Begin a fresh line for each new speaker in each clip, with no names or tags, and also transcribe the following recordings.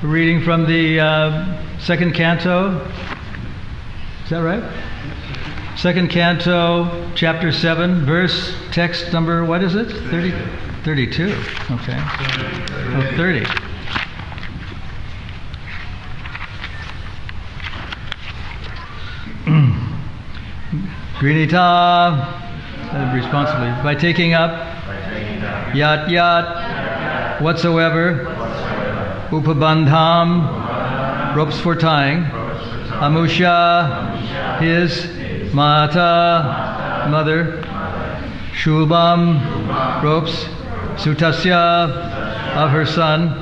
Reading from the second canto. Is that right? Second canto, chapter 7, verse, text number, what is it? 32. Okay. Oh, 30. Grinita, responsibly, by taking up yat yat, whatsoever, upabandham, ropes for tying, amusha, his, mata, mother, shulbam, ropes, sutasya, of her son,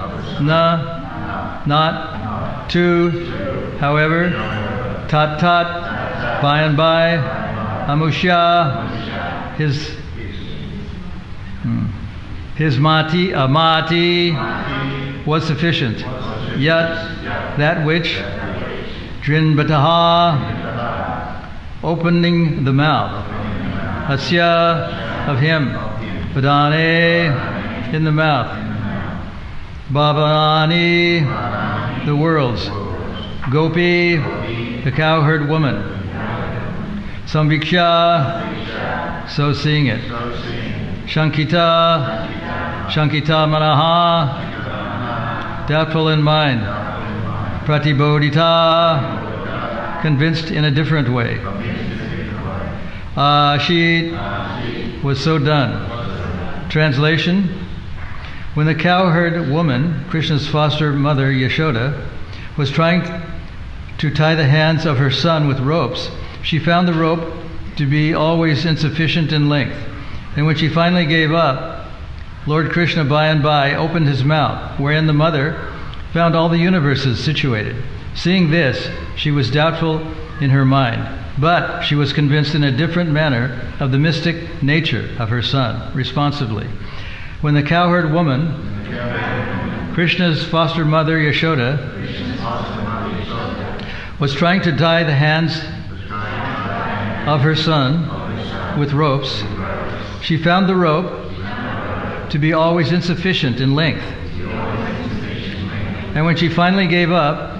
na, not, to, however, tat tat, by and by, amusha, his mati, mati, was sufficient. Yet, that which, drinbataha, opening the mouth, asya, of him, vadane, in the mouth, bhavani, the worlds, gopi, the cowherd woman, samviksha, so seeing it, shankita, shankita manaha, doubtful in mind, pratibodhita, convinced in a different way, she was so done. Translation: when the cowherd woman, Krishna's foster mother Yashoda, was trying to tie the hands of her son with ropes, she found the rope to be always insufficient in length. And when she finally gave up, Lord Krishna by and by opened his mouth, wherein the mother found all the universes situated. Seeing this, she was doubtful in her mind, but she was convinced in a different manner of the mystic nature of her son, responsively. When the cowherd woman, Krishna's foster mother Yashoda, was trying to tie the hands of her son with ropes, she found the rope to be always insufficient in length. And when she finally gave up,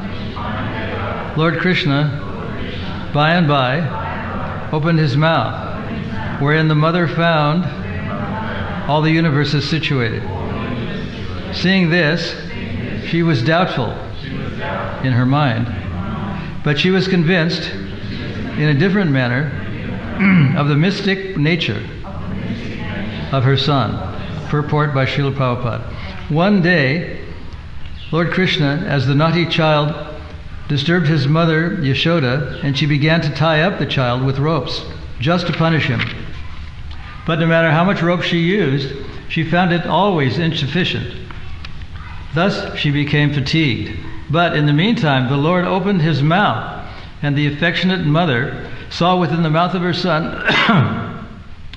Lord Krishna, by and by, opened his mouth, wherein the mother found all the universes situated. Seeing this, she was doubtful in her mind, but she was convinced in a different manner of the mystic nature of her son. Purport by Srila Prabhupada. One day, Lord Krishna, as the naughty child, disturbed his mother Yashoda, and she began to tie up the child with ropes, just to punish him. But no matter how much rope she used, she found it always insufficient. Thus she became fatigued. But in the meantime, the Lord opened his mouth, and the affectionate mother saw within the mouth of her son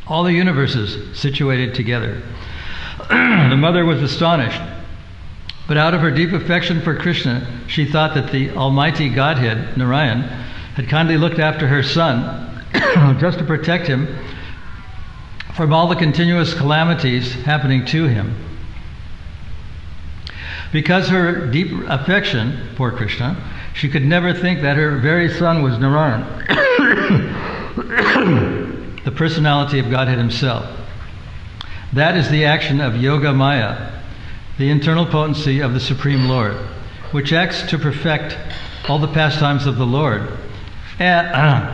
all the universes situated together. The mother was astonished, but out of her deep affection for Krishna, she thought that the Almighty Godhead, Narayan, had kindly looked after her son just to protect him from all the continuous calamities happening to him. Because her deep affection for Krishna, she could never think that her very son was Narayan, the personality of Godhead himself. That is the action of Yoga Maya, the internal potency of the Supreme Lord, which acts to perfect all the pastimes of the Lord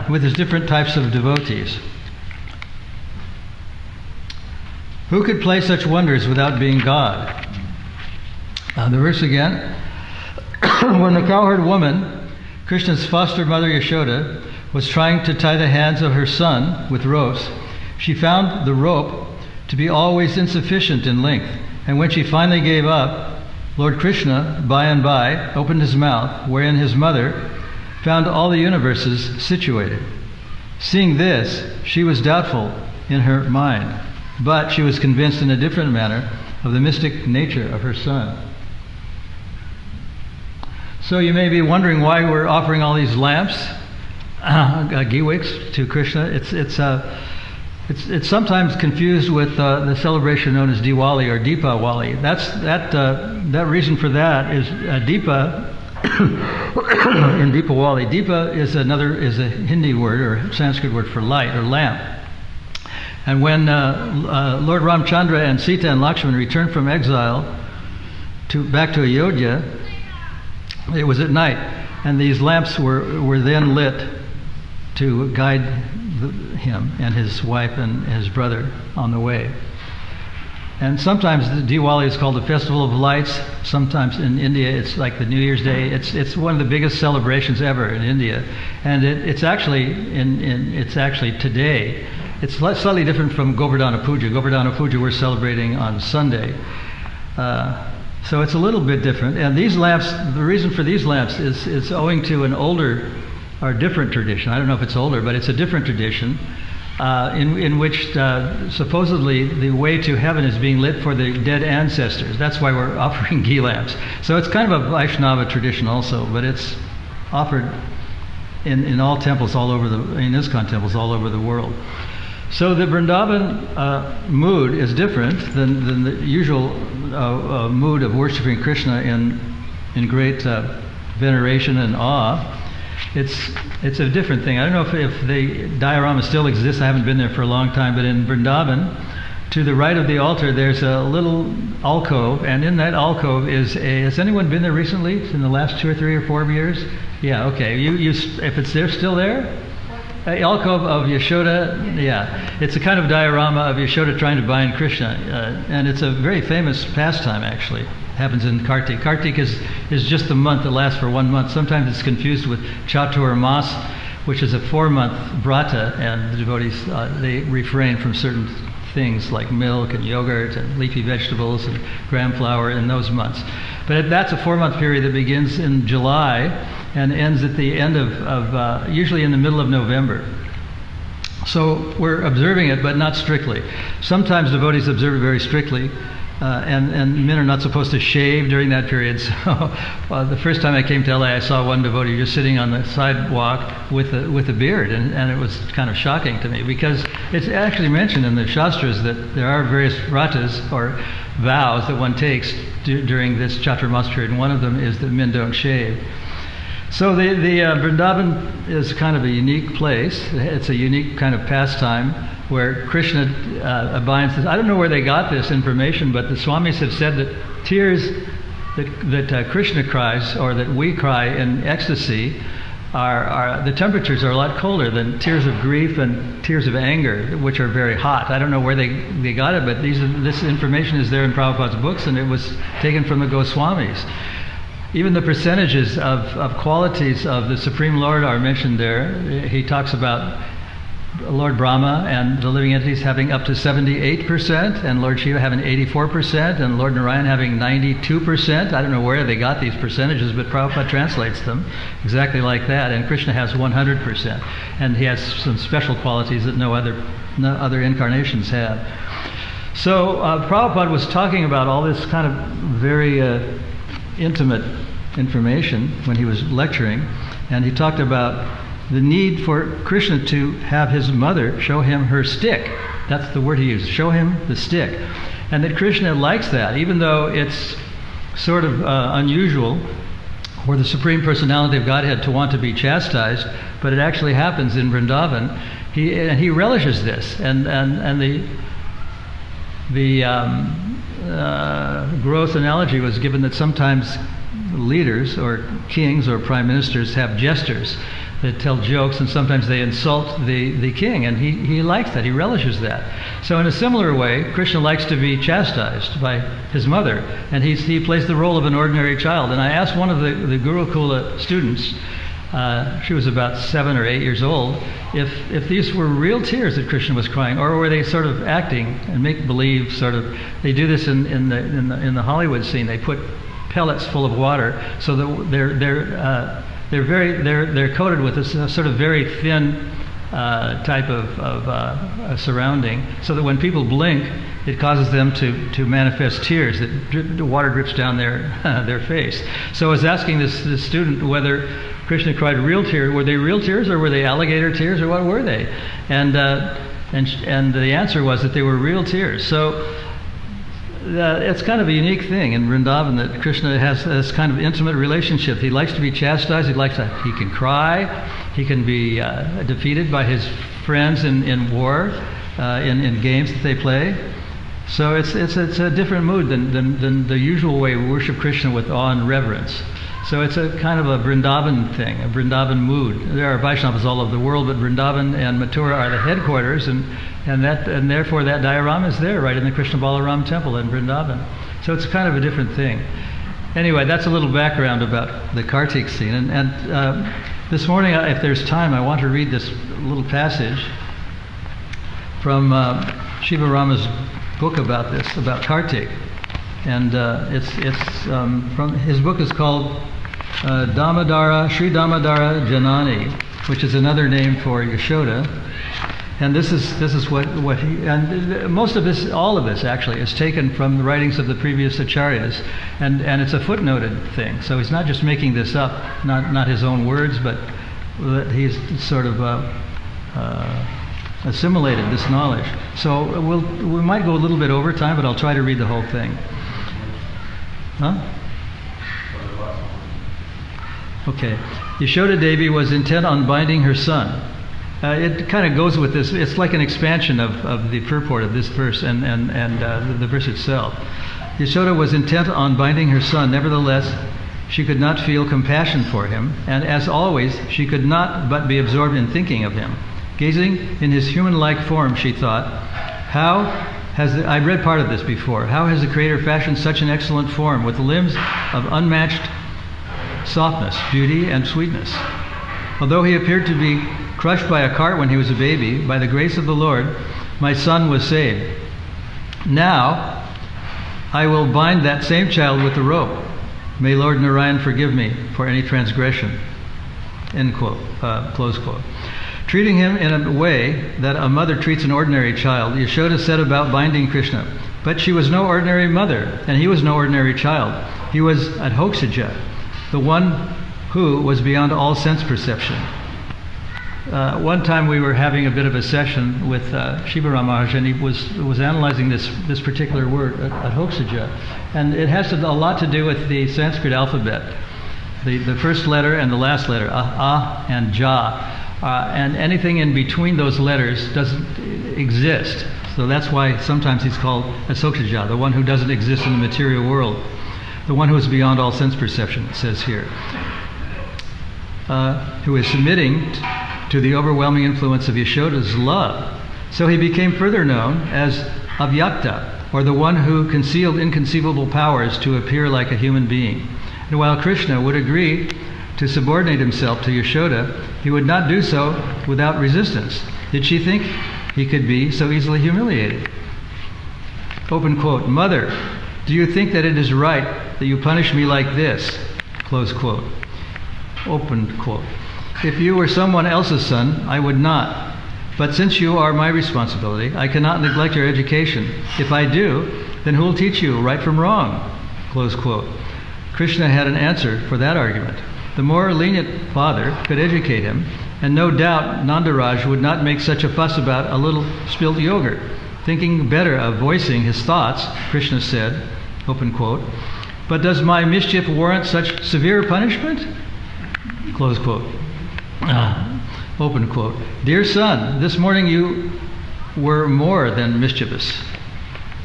with his different types of devotees. Who could play such wonders without being God? The verse again. When the cowherd woman, Krishna's foster mother Yashoda, was trying to tie the hands of her son with ropes, she found the rope to be always insufficient in length. And when she finally gave up, Lord Krishna, by and by, opened his mouth, wherein his mother found all the universes situated. Seeing this, she was doubtful in her mind, but she was convinced in a different manner of the mystic nature of her son. So you may be wondering why we're offering all these lamps, ghee wicks, to Krishna. It's It's sometimes confused with the celebration known as Diwali or Deepawali. That reason for that is Deepa in Deepawali. Deepa is a Hindi word or Sanskrit word for light or lamp. And when Lord Ramchandra and Sita and Lakshman returned from exile back to Ayodhya, it was at night, and these lamps were then lit to guide him and his wife and his brother on the way. And sometimes the Diwali is called the Festival of Lights. Sometimes in India it's like the New Year's Day. It's one of the biggest celebrations ever in India, and it's actually today. It's slightly different from Govardhana Puja. Govardhana Puja we're celebrating on Sunday. So it's a little bit different. And these lamps, the reason for these lamps is owing to an older or different tradition. I don't know if it's older, but it's a different tradition in which supposedly the way to heaven is being lit for the dead ancestors. That's why we're offering ghee lamps. So it's kind of a Vaishnava tradition also, but it's offered in all temples all over in ISKCON temples all over the world. So the Vrindavan mood is different than the usual mood of worshiping Krishna in great veneration and awe. It's a different thing. I don't know if the diorama still exists. I haven't been there for a long time, but in Vrindavan, to the right of the altar, there's a little alcove, and in that alcove has anyone been there recently in the last 2 or 3 or 4 years? Yeah, okay. If it's there, still there? Alcove of Yashoda, yeah. It's a kind of diorama of Yashoda trying to bind Krishna, and it's a very famous pastime actually. It happens in Kartik. Kartik is just the month that lasts for 1 month. Sometimes it's confused with Chatur Mas, which is a 4-month brata, and the devotees, they refrain from certain things like milk and yogurt and leafy vegetables and gram flour in those months. But that's a 4-month period that begins in July and ends at the end of usually in the middle of November. So we're observing it, but not strictly. Sometimes devotees observe it very strictly, and men are not supposed to shave during that period. So the first time I came to LA, I saw one devotee just sitting on the sidewalk with a beard, and it was kind of shocking to me, because it's actually mentioned in the Shastras that there are various vratas or vows that one takes during this Chaturmas period, and one of them is that men don't shave. So the Vrindavan is kind of a unique place. It's a unique kind of pastime where Krishna abides. I don't know where they got this information, but the Swamis have said that tears that Krishna cries, or that we cry in ecstasy, are the temperatures are a lot colder than tears of grief and tears of anger, which are very hot. I don't know where they got it, but this information is there in Prabhupada's books, and it was taken from the Goswamis. Even the percentages of qualities of the Supreme Lord are mentioned there. He talks about Lord Brahma and the living entities having up to 78%, and Lord Shiva having 84%, and Lord Narayan having 92%. I don't know where they got these percentages, but Prabhupada translates them exactly like that. And Krishna has 100%, and he has some special qualities that no other incarnations have. So Prabhupada was talking about all this kind of very intimate information when he was lecturing, and he talked about the need for Krishna to have his mother show him her stick. That's the word he used, show him the stick. And that Krishna likes that, even though it's sort of unusual for the Supreme Personality of Godhead to want to be chastised, but it actually happens in Vrindavan. He relishes this, and the gross analogy was given that sometimes leaders or kings or prime ministers have jesters that tell jokes, and sometimes they insult the king, and he likes that, he relishes that. So in a similar way, Krishna likes to be chastised by his mother, and he plays the role of an ordinary child. And I asked one of the Gurukula students, she was about 7 or 8 years old, if these were real tears that Krishna was crying, or were they sort of acting and make believe sort of. They do this in the Hollywood scene. They put pellets full of water so that they're coated with this sort of very thin type of surrounding, so that when people blink, it causes them to manifest tears. The water drips down their face. So I was asking this student whether Krishna cried real tears. Were they real tears, or were they alligator tears, or what were they? And And the answer was that they were real tears. So it's kind of a unique thing in Vrindavan that Krishna has this kind of intimate relationship. He likes to be chastised. He can cry. He can be defeated by his friends in war, in games that they play. So it's a different mood than the usual way we worship Krishna with awe and reverence. So it's a kind of a Vrindavan thing, a Vrindavan mood. There are Vaishnavas all over the world, but Vrindavan and Mathura are the headquarters, and therefore that diorama is there, right in the Krishna Balaram Temple in Vrindavan. So it's kind of a different thing. Anyway, that's a little background about the Kartik scene. And this morning, if there's time, I want to read this little passage from Shiva Rama's book about this, about Kartik. And it's from his book is called Damodara, Sri Damodara Janani, which is another name for Yashoda. And this is what he, and most of this, all of this actually, is taken from the writings of the previous acharyas, and it's a footnoted thing. So he's not just making this up, not his own words, but that he's sort of assimilated this knowledge. So we might go a little bit over time, but I'll try to read the whole thing. Huh? Okay. Yashoda Devi was intent on binding her son. It kind of goes with this. It's like an expansion of the purport of this verse and the verse itself. Yashoda was intent on binding her son. Nevertheless, she could not feel compassion for him, and as always, she could not but be absorbed in thinking of him. Gazing in his human-like form, she thought, I read part of this before. How has the Creator fashioned such an excellent form with limbs of unmatched softness, beauty, and sweetness? Although he appeared to be crushed by a cart when he was a baby, by the grace of the Lord, my son was saved. Now, I will bind that same child with a rope. May Lord Narayan forgive me for any transgression. End quote. Close quote. Treating him in a way that a mother treats an ordinary child, Yashoda set about binding Krishna. But she was no ordinary mother, and he was no ordinary child. He was Adhokshaja, the one who was beyond all sense perception. One time we were having a bit of a session with Shiva Ram Maharaj, and he was analyzing this particular word, Adhokshaja, and it has a lot to do with the Sanskrit alphabet. The first letter and the last letter, and ja. And anything in between those letters doesn't exist. So that's why sometimes he's called Adhokshaja, the one who doesn't exist in the material world, the one who is beyond all sense perception, it says here, who is submitting to the overwhelming influence of Yashoda's love. So he became further known as Avyakta, or the one who concealed inconceivable powers to appear like a human being. And while Krishna would agree to subordinate himself to Yashoda, he would not do so without resistance. Did she think he could be so easily humiliated? Open quote. Mother, do you think that it is right that you punish me like this? Close quote. Open quote. If you were someone else's son, I would not. But since you are my responsibility, I cannot neglect your education. If I do, then who will teach you right from wrong? Close quote. Krishna had an answer for that argument. The more lenient father could educate him, and no doubt Nandaraj would not make such a fuss about a little spilt yogurt. Thinking better of voicing his thoughts, Krishna said, open quote, but does my mischief warrant such severe punishment? Close quote. Open quote. Dear son, this morning you were more than mischievous.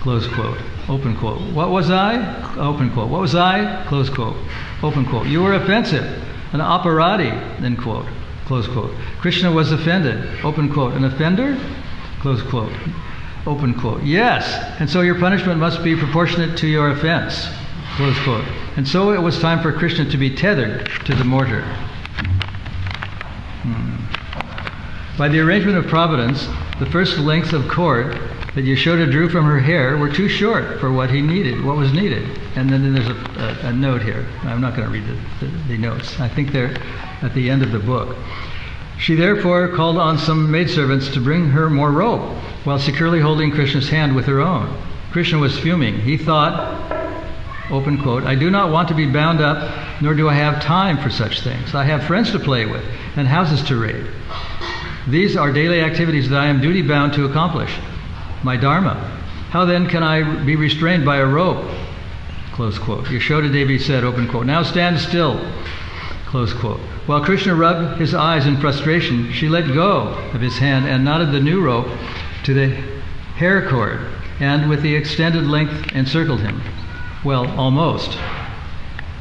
Close quote. Open quote. What was I? Open quote. What was I? Close quote. Open quote. You were offensive, an aparadi, end quote. Close quote. Krishna was offended. Open quote. An offender? Close quote. Open quote. Yes, and so your punishment must be proportionate to your offense. Close quote. And so it was time for Krishna to be tethered to the mortar. By the arrangement of providence, the first lengths of cord that Yashoda drew from her hair were too short for what was needed. And then there's a note here. I'm not going to read the notes. I think they're at the end of the book. She therefore called on some maidservants to bring her more rope, while securely holding Krishna's hand with her own. Krishna was fuming. He thought, open quote, I do not want to be bound up, nor do I have time for such things. I have friends to play with and houses to raid. These are daily activities that I am duty-bound to accomplish, my dharma. How then can I be restrained by a rope? Close quote. Yashoda Devi said, open quote, now stand still, close quote. While Krishna rubbed his eyes in frustration, she let go of his hand and knotted the new rope to the hair cord, and with the extended length encircled him. Well, almost.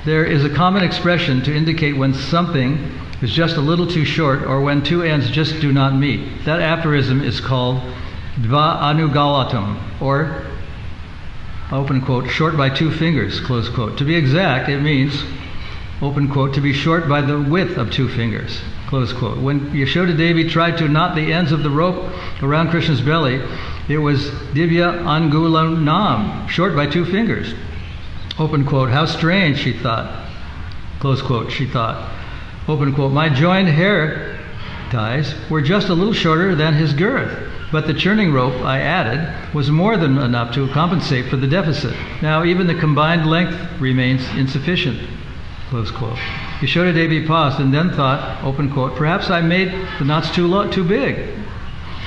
There is a common expression to indicate when something is just a little too short or when two ends just do not meet. That aphorism is called Dva Anugalatam, or, open quote, short by 2 fingers, close quote. To be exact, it means, open quote, to be short by the width of 2 fingers, close quote. When Yashoda Devi tried to knot the ends of the rope around Krishna's belly, it was Divya Angulanam, short by 2 fingers. Open quote, how strange, she thought. Close quote, she thought. Open quote, my joined hair ties were just a little shorter than his girth, but the churning rope I added was more than enough to compensate for the deficit. Now even the combined length remains insufficient. Close quote. Yashoda Devi paused and then thought, open quote, perhaps I made the knots too big.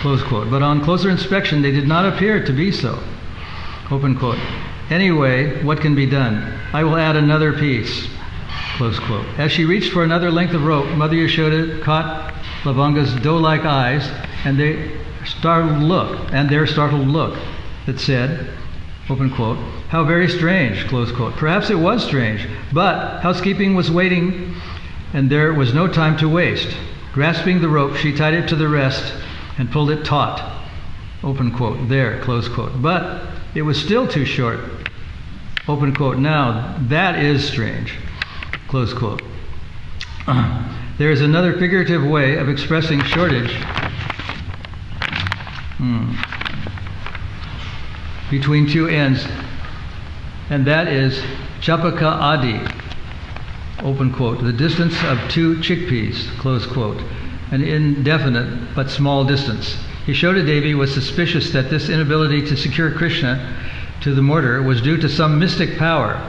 Close quote. But on closer inspection, they did not appear to be so. Open quote. Anyway, what can be done? I will add another piece. Close quote. As she reached for another length of rope, Mother Yashoda caught Lavanga's doe-like eyes and their startled look that said, open quote, how very strange, close quote. Perhaps it was strange, but housekeeping was waiting and there was no time to waste. Grasping the rope, she tied it to the rest and pulled it taut, open quote, there, close quote. But it was still too short, open quote. Now that is strange, close quote. There is another figurative way of expressing shortage between 2 ends, and that is chapaka adi, open quote, the distance of 2 chickpeas, close quote, an indefinite but small distance. Yashoda Devi was suspicious that this inability to secure Krishna to the mortar was due to some mystic power,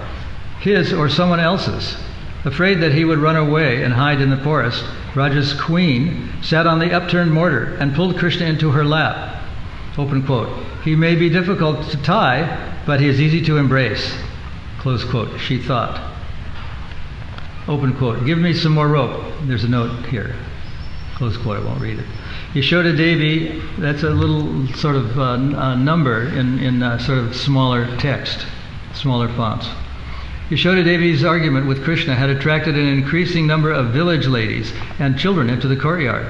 his or someone else's. Afraid that he would run away and hide in the forest, Raja's queen sat on the upturned mortar and pulled Krishna into her lap. Open quote. He may be difficult to tie, but he is easy to embrace. Close quote, she thought. Open quote. Give me some more rope. There's a note here. Close quote, I won't read it. Yashoda Devi, that's a little sort of number in sort of smaller text, smaller fonts. Yashoda Devi's argument with Krishna had attracted an increasing number of village ladies and children into the courtyard.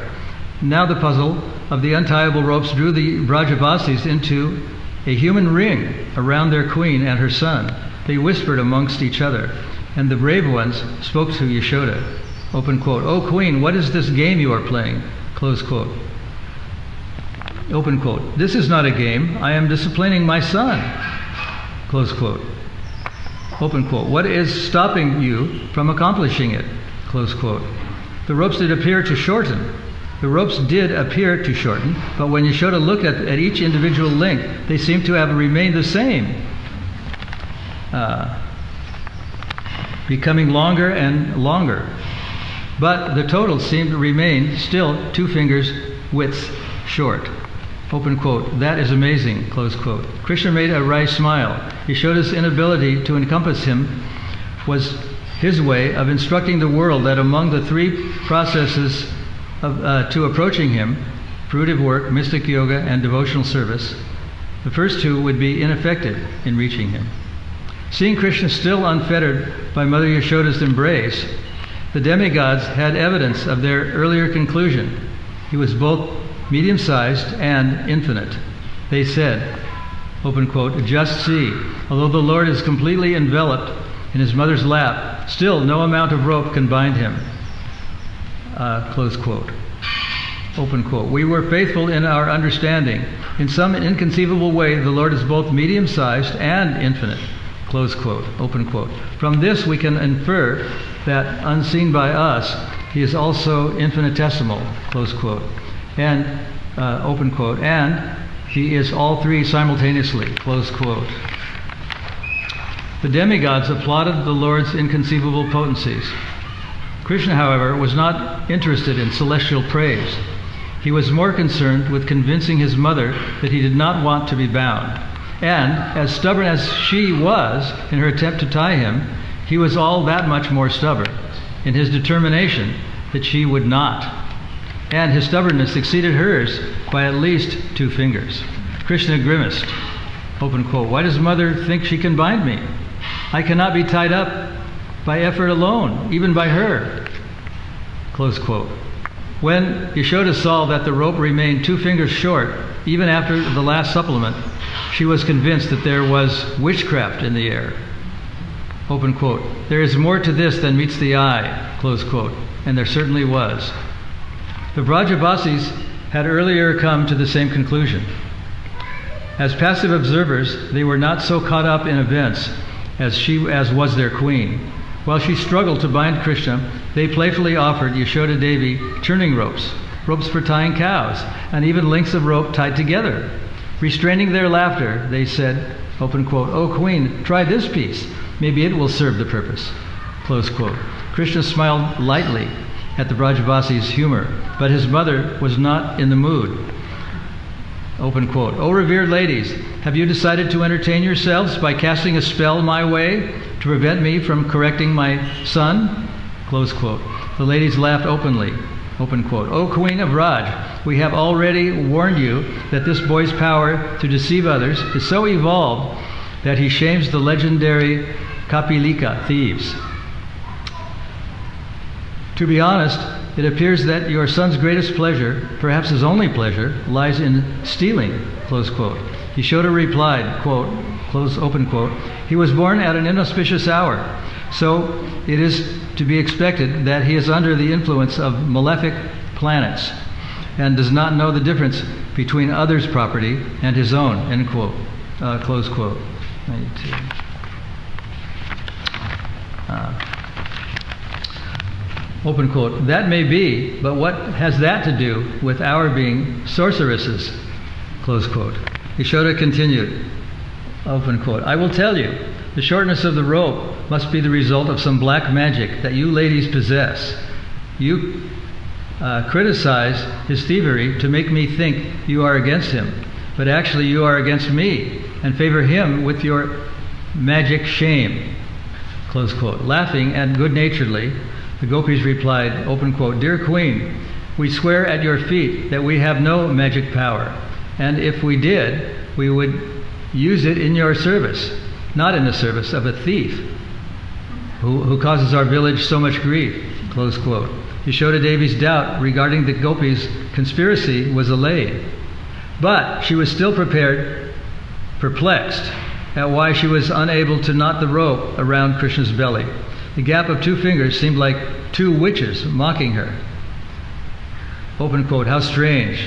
Now the puzzle of the untiable ropes drew the Brajavasis into a human ring around their queen and her son. They whispered amongst each other, and the brave ones spoke to Yashoda. Open quote, "O queen, what is this game you are playing?" Close quote. Open quote, "This is not a game. I am disciplining my son." Close quote. Open quote, "What is stopping you from accomplishing it?" Close quote. The ropes did appear to shorten. But when Yashoda looked at each individual link, they seemed to have remained the same, becoming longer and longer. But the total seemed to remain still 2 fingers width short. Open quote, "That is amazing," close quote. Krishna made a wry smile. Yashoda's inability to encompass him was his way of instructing the world that among the 3 processes to approaching him, fruitive work, mystic yoga, and devotional service, the first 2 would be ineffective in reaching him. Seeing Krishna still unfettered by Mother Yashoda's embrace, the demigods had evidence of their earlier conclusion. He was both medium-sized and infinite. They said, open quote, "Just see, although the Lord is completely enveloped in his mother's lap, still no amount of rope can bind him." Close quote. Open quote. "We were faithful in our understanding. In some inconceivable way, the Lord is both medium-sized and infinite." Close quote. Open quote. "From this we can infer that unseen by us, he is also infinitesimal." Close quote. And, open quote, "and he is all 3 simultaneously." Close quote. The demigods applauded the Lord's inconceivable potencies. Krishna, however, was not interested in celestial praise. He was more concerned with convincing his mother that he did not want to be bound. And, as stubborn as she was in her attempt to tie him, he was all that much more stubborn in his determination that she would not. And his stubbornness exceeded hers by at least 2 fingers. Krishna grimaced, open quote, "Why does mother think she can bind me? I cannot be tied up by effort alone, even by her," close quote. When Yashoda saw that the rope remained 2 fingers short, even after the last supplement, she was convinced that there was witchcraft in the air. Open quote. "There is more to this than meets the eye," close quote. And there certainly was. The Brajabasis had earlier come to the same conclusion. As passive observers, they were not so caught up in events as was their queen. While she struggled to bind Krishna, they playfully offered Yashoda Devi churning ropes, ropes for tying cows, and even lengths of rope tied together. Restraining their laughter, they said, open quote, "O queen, try this piece. Maybe it will serve the purpose," close quote. Krishna smiled lightly at the Brajavasi's humor, but his mother was not in the mood. Open quote, "O revered ladies, have you decided to entertain yourselves by casting a spell my way to prevent me from correcting my son?" Close quote. The ladies laughed openly. Open quote, "O Queen of Raj, we have already warned you that this boy's power to deceive others is so evolved that he shames the legendary Kapilika thieves. To be honest, it appears that your son's greatest pleasure, perhaps his only pleasure, lies in stealing," close quote. Yashoda replied, quote, close open quote, "He was born at an inauspicious hour, so it is to be expected that he is under the influence of malefic planets and does not know the difference between others' property and his own," end quote, close quote. Open quote, "That may be, but what has that to do with our being sorceresses?" Close quote. Yashoda continued, open quote, "I will tell you, the shortness of the rope must be the result of some black magic that you ladies possess. You criticize his thievery to make me think you are against him, but actually you are against me and favor him with your magic shame," close quote. Laughing and good-naturedly, the gopis replied, open quote, "Dear Queen, we swear at your feet that we have no magic power, and if we did, we would use it in your service, not in the service of a thief who causes our village so much grief," close quote. Yashoda Devi's doubt regarding the gopis' conspiracy was allayed, but she was still perplexed at why she was unable to knot the rope around Krishna's belly. The gap of 2 fingers seemed like 2 witches mocking her. Open quote, "How strange,"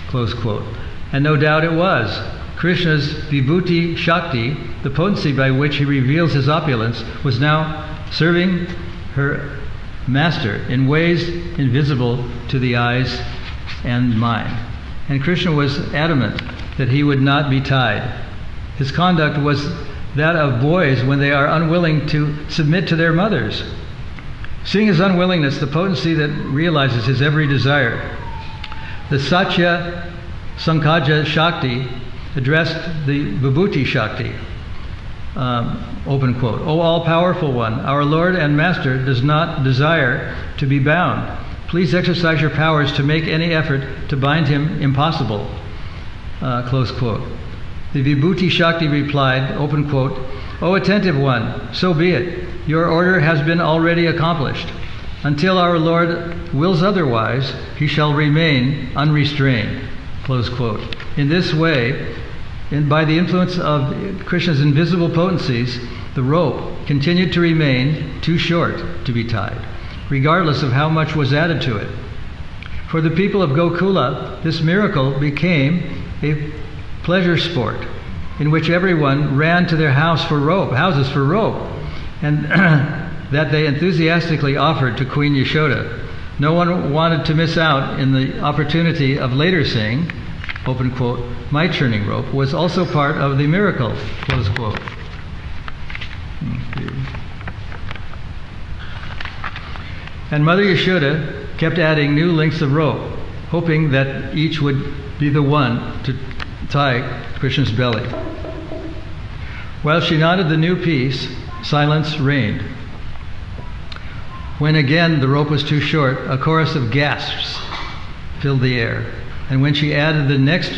close quote. And no doubt it was. Krishna's Vibhuti Shakti, the potency by which he reveals his opulence, was now serving her master in ways invisible to the eyes and mind. And Krishna was adamant that he would not be tied. His conduct was that of boys when they are unwilling to submit to their mothers. Seeing his unwillingness, the potency that realizes his every desire, the Satya Sankaja Shakti addressed the Vibhuti Shakti, open quote, "O all-powerful one, our Lord and Master does not desire to be bound. Please exercise your powers to make any effort to bind him impossible," close quote. The Vibhuti Shakti replied, open quote, "O attentive one, so be it. Your order has been already accomplished. Until our Lord wills otherwise, he shall remain unrestrained," close quote. In this way, by the influence of Krishna's invisible potencies, the rope continued to remain too short to be tied, regardless of how much was added to it. For the people of Gokula, this miracle became a pleasure sport in which everyone ran to their houses for rope, and that they enthusiastically offered to Queen Yashoda. No one wanted to miss out in the opportunity of later saying, open quote, "My churning rope was also part of the miracle," close quote. And Mother Yashoda kept adding new lengths of rope, hoping that each would be the one to tie Krishna's belly. While she knotted the new piece, silence reigned. When again the rope was too short, a chorus of gasps filled the air. And when she added the next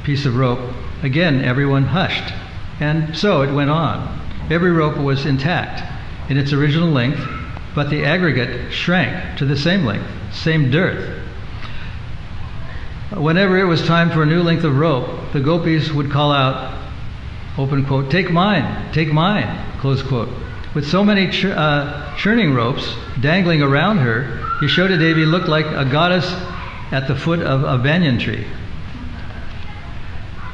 piece of rope, again everyone hushed. And so it went on. Every rope was intact in its original length, but the aggregate shrank to the same length, same girth. Whenever it was time for a new length of rope, the gopis would call out, open quote, take mine, close quote. With so many churning ropes dangling around her, Yashoda Devi looked like a goddess at the foot of a banyan tree.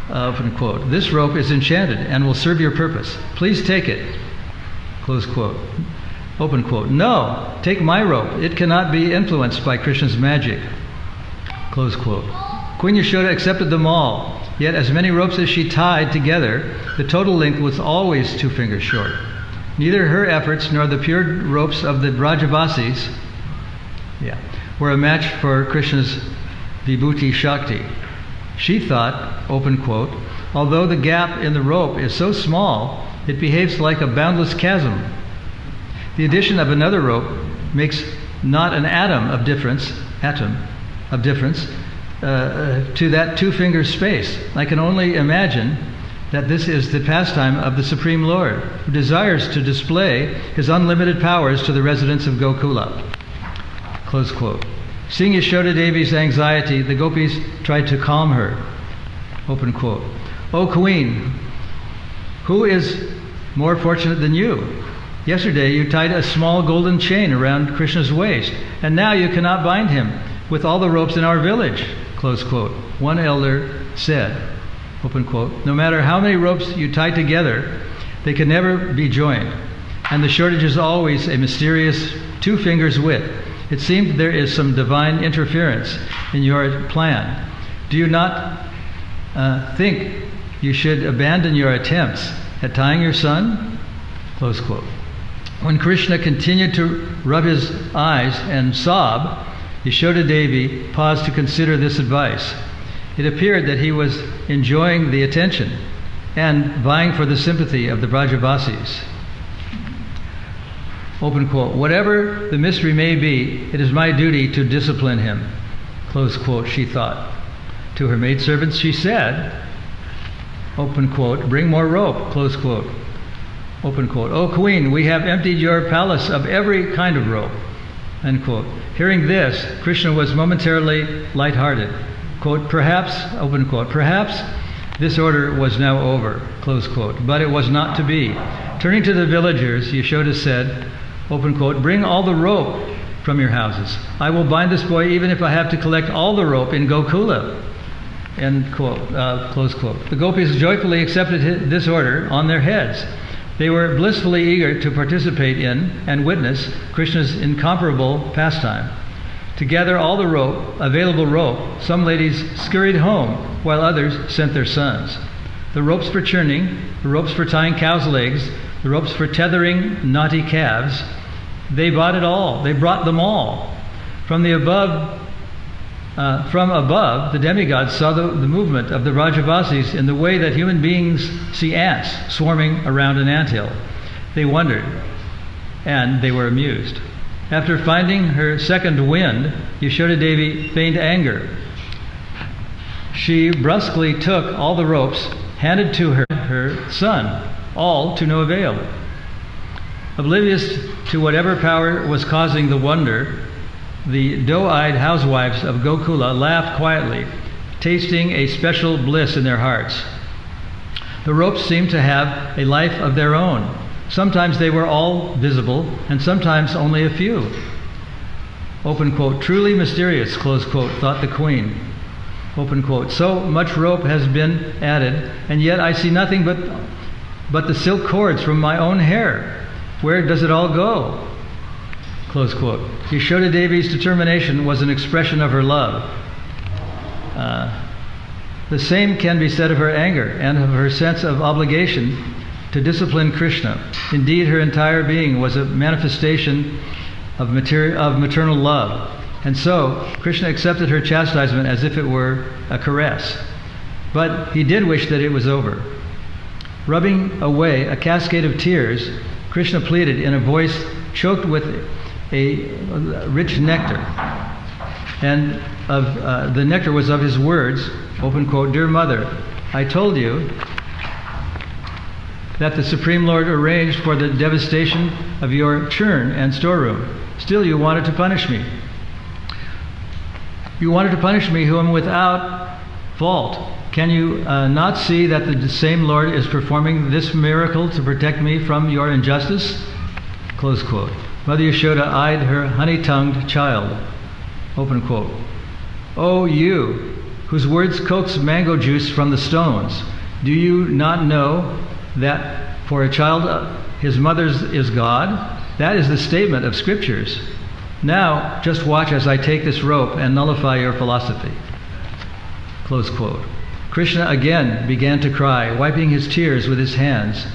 Open quote. This rope is enchanted and will serve your purpose. Please take it. Close quote. Open quote. No, take my rope. It cannot be influenced by Krishna's magic. Close quote. Queen Yashoda accepted them all, yet as many ropes as she tied together, the total length was always 2 fingers short. Neither her efforts nor the pure ropes of the Brajavasis were a match for Krishna's Vibhuti Shakti. She thought, open quote, although the gap in the rope is so small, it behaves like a boundless chasm. The addition of another rope makes not an atom of difference to that 2 finger space. I can only imagine that this is the pastime of the Supreme Lord, who desires to display his unlimited powers to the residents of Gokula. Close quote. Seeing Yashoda Devi's anxiety, the gopis tried to calm her. Open quote. O Queen, who is more fortunate than you? Yesterday you tied a small golden chain around Krishna's waist, and now you cannot bind him with all the ropes in our village. Close quote. One elder said, open quote, no matter how many ropes you tie together, they can never be joined, and the shortage is always a mysterious 2 fingers width. It seems there is some divine interference in your plan. Do you not think you should abandon your attempts at tying your son? Close quote. When Krishna continued to rub his eyes and sob, Yashoda Devi paused to consider this advice. It appeared that he was enjoying the attention and vying for the sympathy of the Brajavasis. Open quote. Whatever the mystery may be, it is my duty to discipline him. Close quote, she thought. To her maidservants she said, open quote, bring more rope, close quote. Open quote. O Queen, we have emptied your palace of every kind of rope. End quote. Hearing this, Krishna was momentarily lighthearted. Quote, perhaps, open quote, perhaps this order was now over, close quote. But it was not to be. Turning to the villagers, Yashoda said, open quote, bring all the rope from your houses. I will bind this boy even if I have to collect all the rope in Gokula. End quote, close quote. The gopis joyfully accepted this order on their heads. They were blissfully eager to participate in and witness Krishna's incomparable pastime. To gather all the available rope, some ladies scurried home while others sent their sons. The ropes for churning, the ropes for tying cows' legs, the ropes for tethering naughty calves, they bought it all. They brought them all. From above, the demigods saw the movement of the Brajavasis in the way that human beings see ants swarming around an anthill. They wondered, and they were amused. After finding her second wind, Yashoda Devi feigned anger. She brusquely took all the ropes handed to her son, all to no avail. Oblivious to whatever power was causing the wonder, the doe-eyed housewives of Gokula laughed quietly, tasting a special bliss in their hearts. The ropes seemed to have a life of their own. Sometimes they were all visible, and sometimes only a few. Open quote, truly mysterious, close quote, thought the queen. Open quote, so much rope has been added, and yet I see nothing but the silk cords from my own hair. Where does it all go? Close quote. Yashoda Devi's determination was an expression of her love. The same can be said of her anger and of her sense of obligation to discipline Krishna. Indeed, her entire being was a manifestation of maternal love. And so Krishna accepted her chastisement as if it were a caress. But he did wish that it was over. Rubbing away a cascade of tears, Krishna pleaded in a voice choked with a rich nectar. And the nectar was of his words, open quote, "Dear mother, I told you that the Supreme Lord arranged for the devastation of your churn and storeroom. Still you wanted to punish me. You wanted to punish me who am without fault. Can you not see that the same Lord is performing this miracle to protect me from your injustice?" Close quote. Mother Yashoda eyed her honey-tongued child. Open quote. "Oh, you, whose words coax mango juice from the stones, do you not know that for a child his mother's is God? That is the statement of scriptures. Now, just watch as I take this rope and nullify your philosophy." Close quote. Krishna again began to cry, wiping his tears with his hands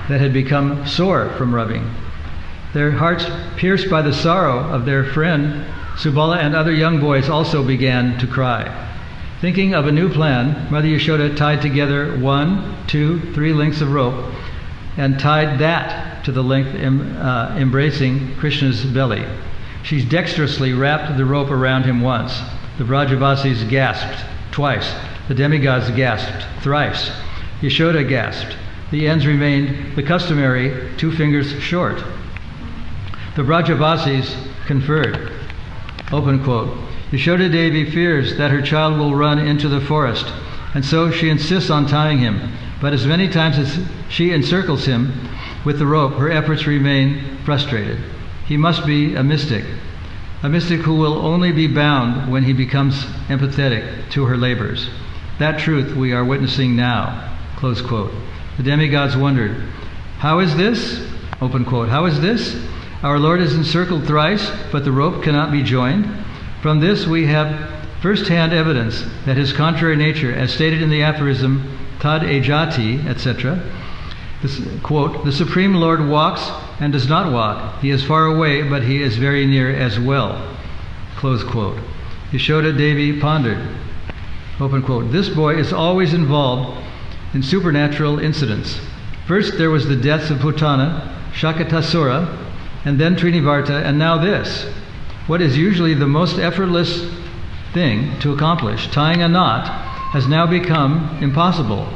that had become sore from rubbing. Their hearts pierced by the sorrow of their friend, Subala and other young boys also began to cry. Thinking of a new plan, Mother Yashoda tied together 1, 2, 3 lengths of rope and tied that to the length embracing Krishna's belly. She dexterously wrapped the rope around him once. The Brajavasis gasped twice. The demigods gasped thrice. Yashoda gasped. The ends remained the customary 2 fingers short. The Brajavasis conferred. Open quote. Yashoda Devi fears that her child will run into the forest, and so she insists on tying him. But as many times as she encircles him with the rope, her efforts remain frustrated. He must be a mystic who will only be bound when he becomes empathetic to her labors. That truth we are witnessing now. Close quote. The demigods wondered, "How is this?" Open quote. "How is this? Our Lord is encircled thrice, but the rope cannot be joined. From this we have first-hand evidence that his contrary nature, as stated in the aphorism Tad Ejati, etc., this, quote, the Supreme Lord walks and does not walk. He is far away, but he is very near as well." Close quote. Yashoda Devi pondered. Open quote. "This boy is always involved in supernatural incidents. First there was the deaths of Putana, Shakatasura, and then Trinivarta, and now this. What is usually the most effortless thing to accomplish, tying a knot, has now become impossible.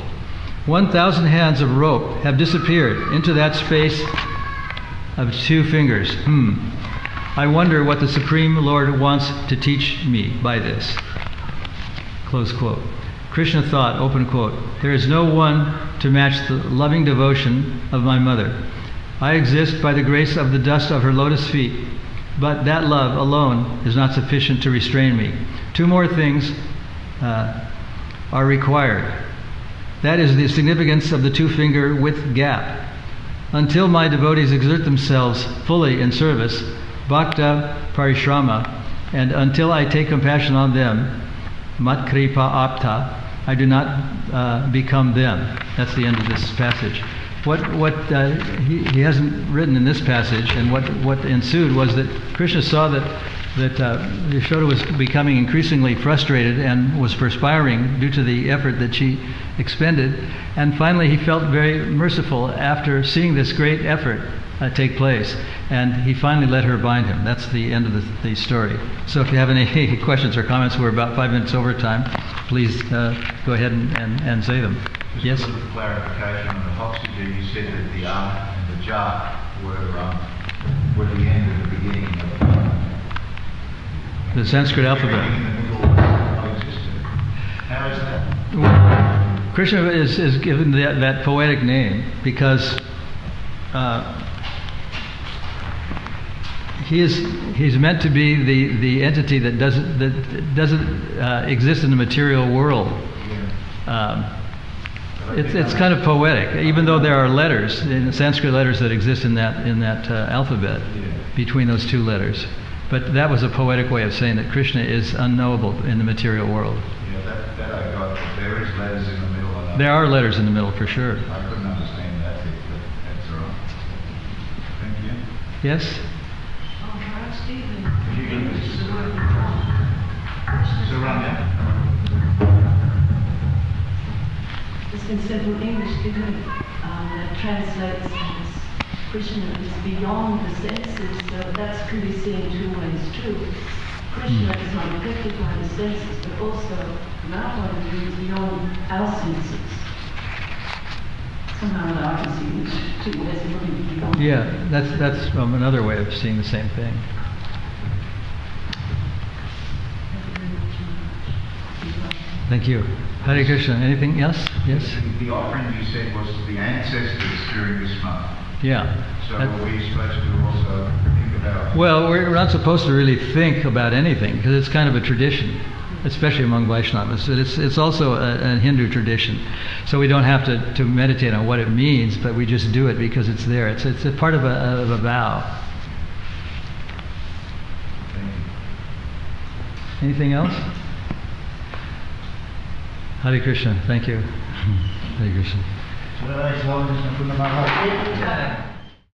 1,000 hands of rope have disappeared into that space of 2 fingers. I wonder what the Supreme Lord wants to teach me by this." Close quote. Krishna thought, open quote, "There is no one to match the loving devotion of my mother. I exist by the grace of the dust of her lotus feet, but that love alone is not sufficient to restrain me. 2 more things are required. That is the significance of the 2-finger width gap. Until my devotees exert themselves fully in service, bhakta parishrama, and until I take compassion on them, mat kripa apta, I do not become them." That's the end of this passage. What he hasn't written in this passage, and what ensued was that Krishna saw that Yashoda was becoming increasingly frustrated and was perspiring due to the effort that she expended, and finally he felt very merciful after seeing this great effort take place, and he finally let her bind him. That's the end of the story. So if you have any questions or comments, we're about 5 minutes over time. Please go ahead and say them.
Just
Yes?
a little clarification on the oxygen. You said that the art and the jar were the end and the beginning of
The Sanskrit alphabet.
in the middle of existence. How is that?
Krishna is given that poetic name because he's meant to be the entity that doesn't exist in the material world. It's kind of poetic, even though there are letters, in Sanskrit letters that exist in that alphabet between those 2 letters. But that was a poetic way of saying that Krishna is unknowable in the material world.
Yeah, that I got. But there is letters in the middle.
There are letters in the middle for sure.
I couldn't understand that bit, but that's all right. Thank you.
Yes?
Stephen, It's been said in English, that translates as Krishna is beyond the senses, so that can be seen two ways too. Krishna is not affected by the senses, but also, from our point of view, is beyond our senses. Somehow I can see these two ways of looking beyond.
Yeah, that's another way of seeing the same thing. Thank you. Hare Krishna. Anything else? Yes?
The offering you said was to the ancestors during this month.
Yeah.
So are we supposed to also think about...
Well, we're not supposed to really think about anything because it's kind of a tradition, especially among Vaishnavas. It's also a Hindu tradition. So we don't have to meditate on what it means, but we just do it because it's there. It's a part of a vow.
Thank you.
Anything else? Hare Krishna. Thank you. Hare Krishna.